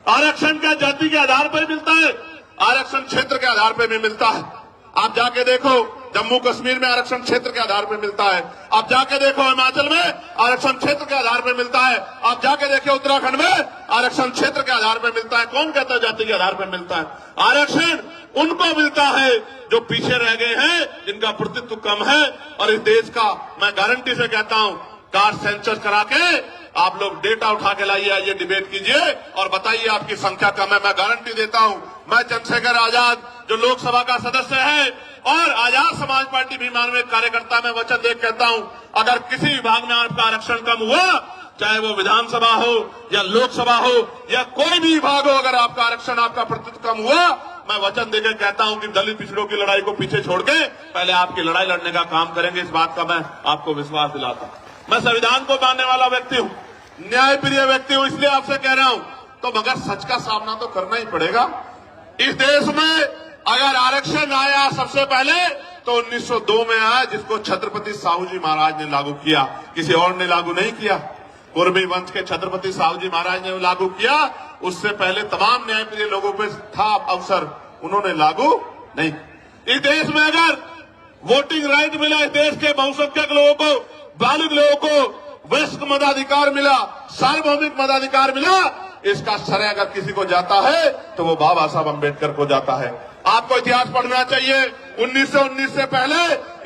आरक्षण क्या जाति के आधार पर मिलता है? आरक्षण क्षेत्र के आधार पर भी मिलता है। आप जाके देखो, जम्मू कश्मीर में आरक्षण क्षेत्र के आधार पर मिलता है। आप जाके देखो हिमाचल में आरक्षण क्षेत्र के आधार पर मिलता है। आप जाके देखो उत्तराखंड में आरक्षण क्षेत्र के आधार पर मिलता है। कौन कहता है जाति के आधार पर मिलता है? आरक्षण उनको मिलता है जो पीछे रह गए हैं, जिनका प्रतित्व कम है। और इस देश का मैं गारंटी से कहता हूं, कास्ट सेंसस करा के आप लोग डेटा उठा के लाइए, आइए डिबेट कीजिए और बताइए आपकी संख्या कम है। मैं गारंटी देता हूं, मैं चंद्रशेखर आजाद जो लोकसभा का सदस्य है और आजाद समाज पार्टी भीमान में कार्यकर्ता, में वचन दे कहता हूं, अगर किसी विभाग में आपका आरक्षण कम हुआ, चाहे वो विधानसभा हो या लोकसभा हो या कोई भी विभाग हो, अगर आपका आरक्षण, आपका प्रतिशत कम हुआ, मैं वचन देकर कहता हूं कि दलित पिछड़ों की लड़ाई को पीछे छोड़ के पहले आपकी लड़ाई लड़ने का काम करेंगे। इस बात का मैं आपको विश्वास दिलाता हूं। मैं संविधान को मानने वाला व्यक्ति हूं, न्यायप्रिय व्यक्ति हूं, इसलिए आपसे कह रहा हूं, तो मगर सच का सामना तो करना ही पड़ेगा। इस देश में अगर आरक्षण आया सबसे पहले तो 1902 में आया, जिसको छत्रपति साहू जी महाराज ने लागू किया, किसी और ने लागू नहीं किया। कुर्मी वंश के छत्रपति साहू जी महाराज ने लागू किया, उससे पहले तमाम न्यायप्रिय लोगों पे था अवसर, उन्होंने लागू नहीं। इस देश में अगर वोटिंग राइट मिला, इस देश के बहुसंख्यक लोगों को, बालिग लोगों को वयस्क मताधिकार मिला, सार्वभौमिक मताधिकार मिला, इसका श्रेय अगर किसी को जाता है तो वो बाबा साहब अम्बेडकर को जाता है। आपको इतिहास पढ़ना चाहिए। 1919 से पहले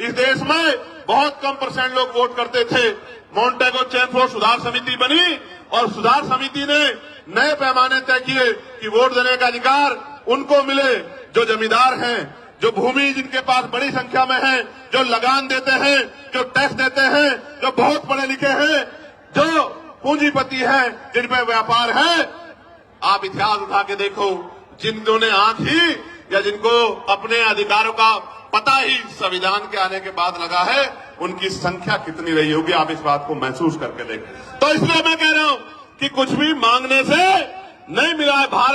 इस देश में बहुत कम % लोग वोट करते थे। मॉन्टेगो चेमफोर्ड सुधार समिति बनी और सुधार समिति ने नए पैमाने तय किए कि वोट देने का अधिकार उनको मिले जो जमींदार हैं, जो भूमि जिनके पास बड़ी संख्या में है, जो लगान देते हैं, जो टैक्स देते हैं, जो बहुत पढ़े लिखे हैं, जो पूंजीपति हैं, जिन पे व्यापार है। आप इतिहास उठा के देखो, जिनको ने आंख ही या जिनको अपने अधिकारों का पता ही संविधान के आने के बाद लगा है, उनकी संख्या कितनी रही होगी, आप इस बात को महसूस करके देखें। तो इसलिए मैं कह रहा हूं कि कुछ भी मांगने से नहीं मिला है। भारत